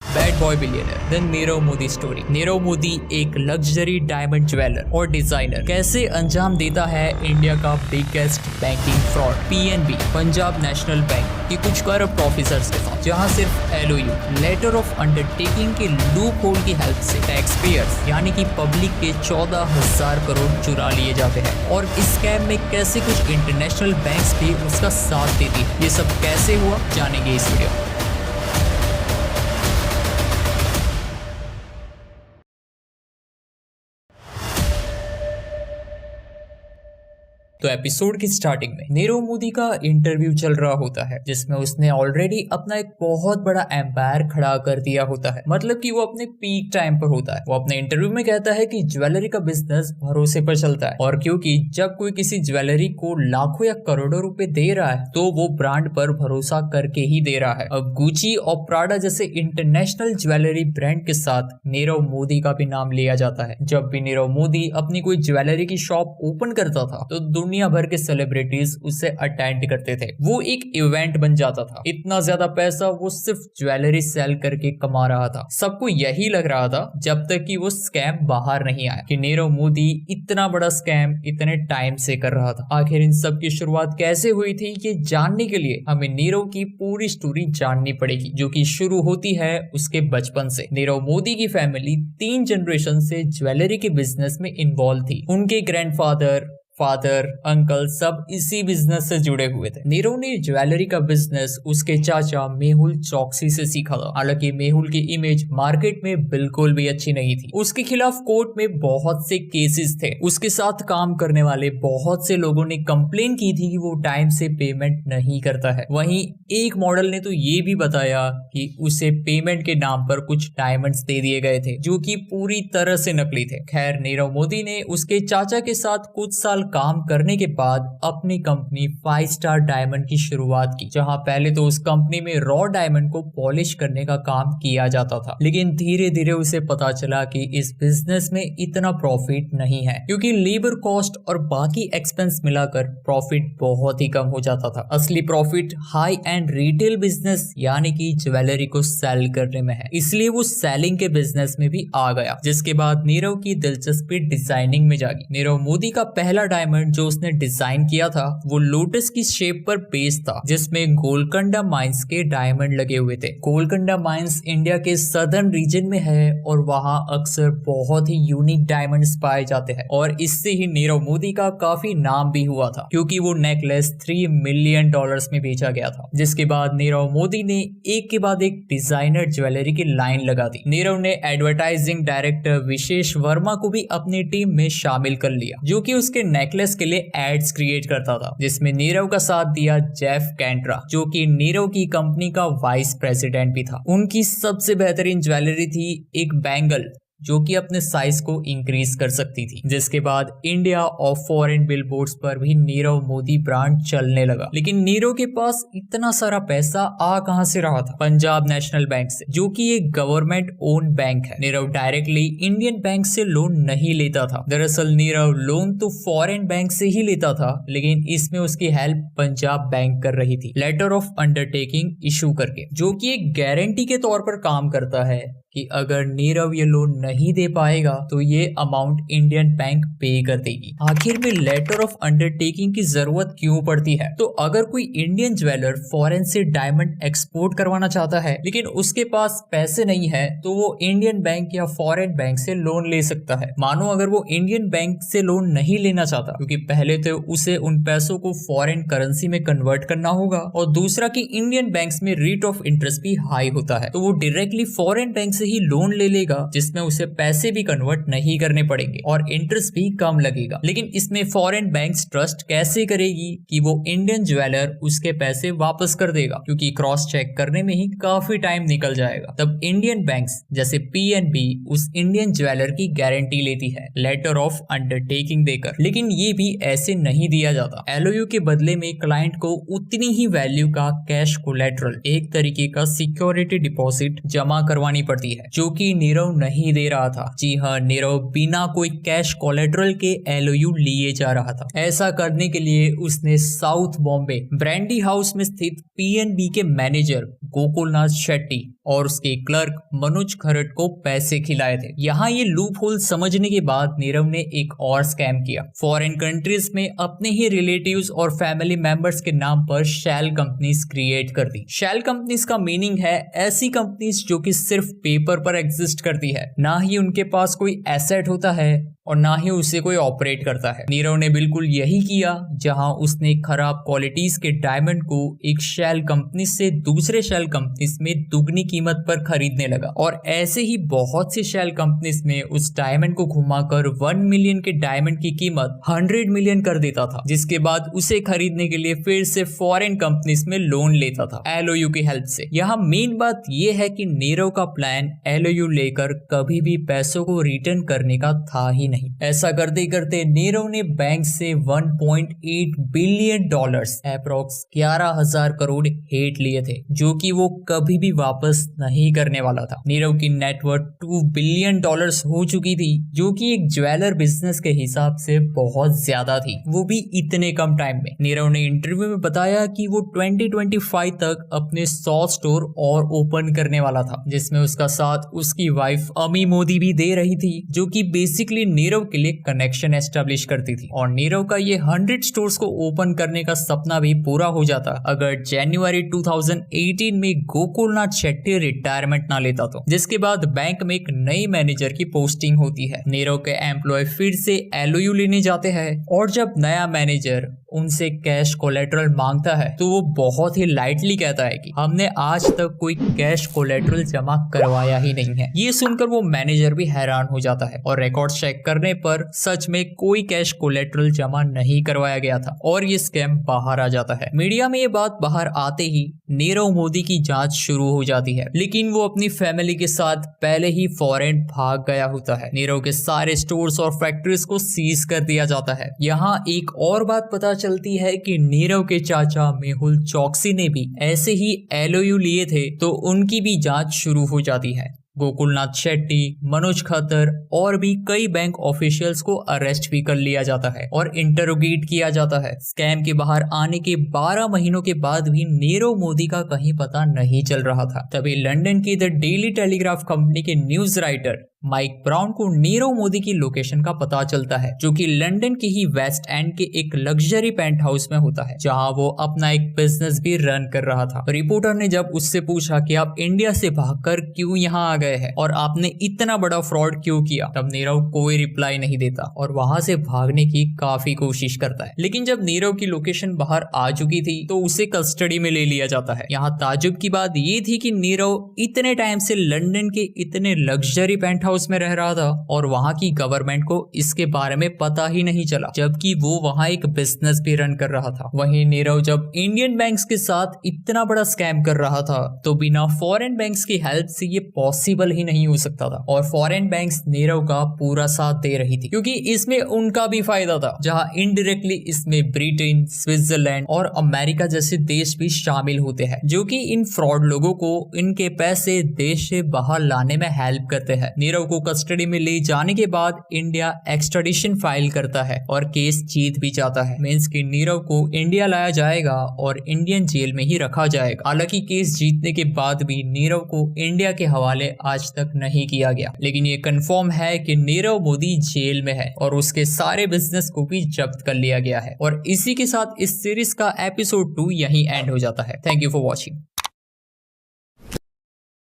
Bad boy billionaire the Nirav Modi story. Nirav Modi एक luxury diamond jeweller और designer कैसे अंजाम देता है इंडिया का biggest banking fraud PNB Punjab national bank के कुछ करप्ट ऑफिसर्स के साथ, जहां सिर्फ एलओयू लेटर ऑफ अंडरटेकिंग के लूप होल की हेल्प से टैक्स पेयर्स यानी कि पब्लिक के 14,000 करोड़ चुरा लिए जाते हैं। और इस स्कैम में कैसे कुछ इंटरनेशनल बैंक्स भी उसका साथ देती है, ये सब कैसे हुआ जानेंगे इस वीडियो में। तो एपिसोड की स्टार्टिंग में नीरव मोदी का इंटरव्यू चल रहा होता है, जिसमें उसने ऑलरेडी अपना एक बहुत बड़ा एम्पायर खड़ा कर दिया होता है। मतलब कि वो अपने पीक टाइम पर होता है। वो अपने इंटरव्यू में कहता है कि ज्वेलरी का बिजनेस भरोसे पर चलता है, और क्योंकि जब कोई किसी ज्वेलरी को लाखों या करोड़ों रुपए दे रहा है तो वो ब्रांड पर भरोसा करके ही दे रहा है। अब गुची और प्राडा जैसे इंटरनेशनल ज्वेलरी ब्रांड के साथ नीरव मोदी का भी नाम लिया जाता है। जब भी नीरव मोदी अपनी कोई ज्वेलरी की शॉप ओपन करता था तो दुनिया भर के सेलिब्रिटीज उसे अटेंड करते थे। वो एक इवेंट बन जाता था। इतना ज्यादा पैसा वो सिर्फ ज्वेलरी सेल करके कमा रहा था। सबको यही लग रहा था जब तक कि वो स्कैम बाहर नहीं आया कि नीरव मोदी इतना बड़ा स्कैम इतने टाइम से कर रहा था। आखिर इन सब की शुरुआत कैसे हुई थी, ये जानने के लिए हमें नीरव की पूरी स्टोरी जाननी पड़ेगी, जो कि शुरू होती है उसके बचपन से। नीरव मोदी की फैमिली 3 जनरेशन से ज्वेलरी के बिजनेस में इन्वॉल्व थी। उनके ग्रैंडफादर, फादर, अंकल सब इसी बिजनेस से जुड़े हुए थे। नीरव ने ज्वेलरी का बिजनेस उसके चाचा मेहुल चौकसी से सीखा था। हालांकि मेहुल की इमेज मार्केट में बिल्कुल भी अच्छी नहीं थी। उसके खिलाफ कोर्ट में बहुत से केसेस थे। उसके साथ काम करने वाले बहुत से लोगों ने कंप्लेन की थी कि वो टाइम से पेमेंट नहीं करता है। वहीं एक मॉडल ने तो ये भी बताया कि उसे पेमेंट के नाम पर कुछ डायमंड्स दे दिए गए थे, जो कि पूरी तरह से नकली थे। खैर, नीरव मोदी ने उसके चाचा के साथ कुछ साल काम करने के बाद अपनी कंपनी 5 स्टार डायमंड की शुरुआत की, जहां पहले तो उस कंपनी में रॉ डायमंड को पॉलिश करने का काम किया जाता था। लेकिन धीरे धीरे उसे पता चला कि इस बिजनेस में इतना प्रॉफिट नहीं है, क्योंकि लेबर कॉस्ट और बाकी एक्सपेंस मिलाकर प्रॉफिट बहुत ही कम हो जाता था। असली profit high and retail business यानी कि ज्वेलरी को सेल करने में है। इसलिए वो सेलिंग के बिजनेस में भी आ गया, जिसके बाद नीरव की दिलचस्पी डिजाइनिंग में जागी। नीरव मोदी का पहला डायमंड जो उसने डिजाइन किया था वो लोटस की शेप पर बेस्ड था, जिसमें गोलकंडा माइंस के डायमंड लगे हुए थे। गोलकंडा माइंस इंडिया के सदर्न रीजन में है और वहां अक्सर बहुत ही यूनिक डायमंड्स पाए जाते हैं, और इससे ही नीरव मोदी का काफी नाम भी हुआ था, क्योंकि वो नेकलेस $3 मिलियन में बेचा गया था। जिसके बाद नीरव मोदी ने एक के बाद एक डिजाइनर ज्वेलरी की लाइन लगा दी। नीरव ने एडवर्टाइजिंग डायरेक्टर विशेष वर्मा को भी अपनी टीम में शामिल कर लिया, जो कि उसके नेकलेस के लिए एड्स क्रिएट करता था, जिसमें नीरव का साथ दिया जेफ कैंट्रा, जो कि नीरव की कंपनी का वाइस प्रेसिडेंट भी था। उनकी सबसे बेहतरीन ज्वेलरी थी एक बैंगल, जो कि अपने साइज को इंक्रीज कर सकती थी। जिसके बाद इंडिया और फॉरेन बिलबोर्ड्स पर भी नीरव मोदी ब्रांड चलने लगा। लेकिन नीरव के पास इतना सारा पैसा आ कहां से रहा था? पंजाब नेशनल बैंक से, जो कि एक गवर्नमेंट ओन बैंक है। नीरव डायरेक्टली इंडियन बैंक से लोन नहीं लेता था। दरअसल नीरव लोन तो फॉरेन बैंक से ही लेता था, लेकिन इसमें उसकी हेल्प पंजाब बैंक कर रही थी, लेटर ऑफ अंडरटेकिंग इशू करके, जो कि एक गारंटी के तौर पर काम करता है कि अगर नीरव ये लोन नहीं दे पाएगा तो ये अमाउंट इंडियन बैंक पे कर देगी। आखिर में लेटर ऑफ अंडरटेकिंग की जरूरत क्यों पड़ती है? तो अगर कोई इंडियन ज्वेलर फॉरेन से डायमंड एक्सपोर्ट करवाना चाहता है, लेकिन उसके पास पैसे नहीं है, तो वो इंडियन बैंक या फॉरेन बैंक से लोन ले सकता है। मानो अगर वो इंडियन बैंक से लोन नहीं लेना चाहता, क्योंकि पहले तो उसे उन पैसों को फॉरेन करेंसी में कन्वर्ट करना होगा, और दूसरा कि इंडियन बैंक्स में रेट ऑफ इंटरेस्ट भी हाई होता है, तो वो डायरेक्टली फॉरेन बैंक से ही लोन ले लेगा, जिसमें उसे पैसे भी कन्वर्ट नहीं करने पड़ेंगे और इंटरेस्ट भी कम लगेगा। लेकिन इसमें फॉरेन बैंक्स ट्रस्ट कैसे करेगी कि वो इंडियन ज्वेलर उसके पैसे वापस कर देगा, क्योंकि क्रॉस चेक करने में ही काफी टाइम निकल जाएगा। तब इंडियन बैंक्स जैसे पीएनबी उस इंडियन ज्वेलर की गारंटी लेती है लेटर ऑफ अंडरटेकिंग देकर। लेकिन ये भी ऐसे नहीं दिया जाता। एलओयू के बदले में क्लाइंट को उतनी ही वैल्यू का कैश कोलेटरल, एक तरीके का सिक्योरिटी डिपॉजिट जमा करवानी पड़ती करती है, जो कि नीरव नहीं दे रहा था। जी हाँ, नीरव बिना कोई कैश कोलेटरल के LOU लिए जा रहा था। ऐसा करने के लिए उसने साउथ बॉम्बे ब्रांडी हाउस में स्थित PNB के मैनेजर गोकुलनाथ शेट्टी और उसके क्लर्क मनोज खरट को पैसे खिलाए थे। यहाँ ये लूप होल समझने के बाद नीरव ने एक और स्कैम किया। फॉरेन कंट्रीज में अपने ही रिलेटिव्स और फैमिली मेंबर्स के नाम पर शेल कंपनीज क्रिएट कर दी। शेल कंपनीज का मीनिंग है ऐसी कंपनीज जो कि सिर्फ पेपर पर एग्जिस्ट करती है, ना ही उनके पास कोई एसेट होता है और ना ही उसे कोई ऑपरेट करता है। नीरव ने बिल्कुल यही किया, जहां उसने खराब क्वालिटीज के डायमंड को एक शेल कंपनी से दूसरे शेल कंपनीज में दुगनी कीमत पर खरीदने लगा और ऐसे ही बहुत सी शेल कंपनीज में उस डायमंड को घुमाकर 1 मिलियन के डायमंड की कीमत 100 मिलियन कर देता था, जिसके बाद उसे खरीदने के लिए फिर से फॉरेन कंपनीज में लोन लेता था LOU की हेल्प से। यहाँ मेन बात यह है कि नीरव का प्लान LOU लेकर कभी भी पैसों को रिटर्न करने का था ही नहीं। ऐसा करते करते नीरव ने बैंक से 1.8 billion dollars approx 11,000 crore hate लिए थे, जो कि वो कभी भी वापस नहीं करने वाला था। नीरव की नेटवर्थ 2 बिलियन डॉलर्स हो चुकी थी, जो कि एक ज्वेलर बिजनेस के हिसाब से बहुत ज्यादा थी, वो भी इतने कम टाइम में। नीरव ने इंटरव्यू में बताया कि वो 2025 तक अपने 100 स्टोर और ओपन करने वाला था, जिसमें उसका साथ उसकी वाइफ अमी मोदी भी दे रही थी, जो कि बेसिकली नीरव के लिए कनेक्शन एस्टेब्लिश करती थी। और नीरव का ये 100 स्टोर्स को ओपन करने का सपना भी पूरा हो जाता अगर जनवरी 2018 में गोकुलनाथ शेट्टी रिटायरमेंट ना लेता तो, जिसके बाद बैंक में एक नई मैनेजर की पोस्टिंग होती है। नीरव के एम्प्लॉय फिर से LOU लेने जाते हैं और जब नया मैनेजर उनसे कैश कोलेटरल मांगता है तो वो बहुत ही लाइटली कहता है कि हमने आज तक कोई कैश कोलेटरल जमा करवाया ही नहीं है। ये सुनकर वो मैनेजर भी हैरान हो जाता है और रिकॉर्ड चेक करने पर सच में कोई कैश कोलेटरल जमा नहीं करवाया गया था और ये स्कैम बाहर आ जाता है। मीडिया में ये बात बाहर आते ही नीरव मोदी की जांच शुरू हो जाती है, लेकिन वो अपनी फैमिली के साथ पहले ही फॉरेन भाग गया होता है। नीरव के सारे स्टोर्स और फैक्ट्रीज को सीज कर दिया जाता है। यहाँ एक और बात पता चलती है कि नीरव के चाचा मेहुल चौकसी ने भी ऐसे ही LOU लिए थे, तो उनकी भी जांच शुरू हो जाती है। गोकुलनाथ शेट्टी, मनोज खतर और भी कई बैंक ऑफिशियल्स को अरेस्ट भी कर लिया जाता है और इंटरोगेट किया जाता है। स्कैम के बाहर आने के 12 महीनों के बाद भी नीरव मोदी का कहीं पता नहीं चल रहा था। तभी लंदन की द डेली टेलीग्राफ कंपनी के न्यूज राइटर माइक ब्राउन को नीरव मोदी की लोकेशन का पता चलता है, जो कि लंदन के ही वेस्ट एंड के एक लग्जरी पेंट हाउस में होता है, जहां वो अपना एक बिजनेस भी रन कर रहा था। रिपोर्टर ने जब उससे पूछा कि आप इंडिया से भागकर क्यों यहाँ आ गए हैं और आपने इतना बड़ा फ्रॉड क्यों किया, तब नीरव कोई रिप्लाई नहीं देता और वहां से भागने की काफी कोशिश करता है। लेकिन जब नीरव की लोकेशन बाहर आ चुकी थी तो उसे कस्टडी में ले लिया जाता है। यहाँ ताजुब की बात ये थी कि नीरव इतने टाइम से लंदन के इतने लग्जरी पेंट हाउस में रह रहा था और वहां की गवर्नमेंट को इसके बारे में पता ही नहीं चला, जबकि वो वहां एक बिजनेस भी रन कर रहा था। वहीं नीरव जब इंडियन बैंक्स के साथ इतना बड़ा स्कैम कर रहा था तो बिना फॉरेन बैंक्स की हेल्प से ये पॉसिबल ही नहीं हो सकता था और फॉरेन बैंक्स नीरव का पूरा साथ दे रही थी, क्योंकि इसमें उनका भी फायदा था, जहां इनडायरेक्टली इसमें ब्रिटेन, स्विट्जरलैंड और अमेरिका जैसे देश भी शामिल होते हैं, जो कि इन फ्रॉड लोगों को इनके पैसे देश से बाहर लाने में हेल्प करते हैं। नीरव को कस्टडी में ले जाने के बाद इंडिया एक्सट्राडिशन फाइल करता है और केस जीत भी जाता है। मींस कि नीरव को इंडिया लाया जाएगा और इंडियन जेल में ही रखा जाएगा। हालांकि केस जीतने के बाद भी नीरव को इंडिया के हवाले आज तक नहीं किया गया, लेकिन ये कंफर्म है कि नीरव मोदी जेल में है और उसके सारे बिजनेस को भी जब्त कर लिया गया है। और इसी के साथ इस सीरीज का एपिसोड 2 यहीं एंड हो जाता है। Thank you for watching.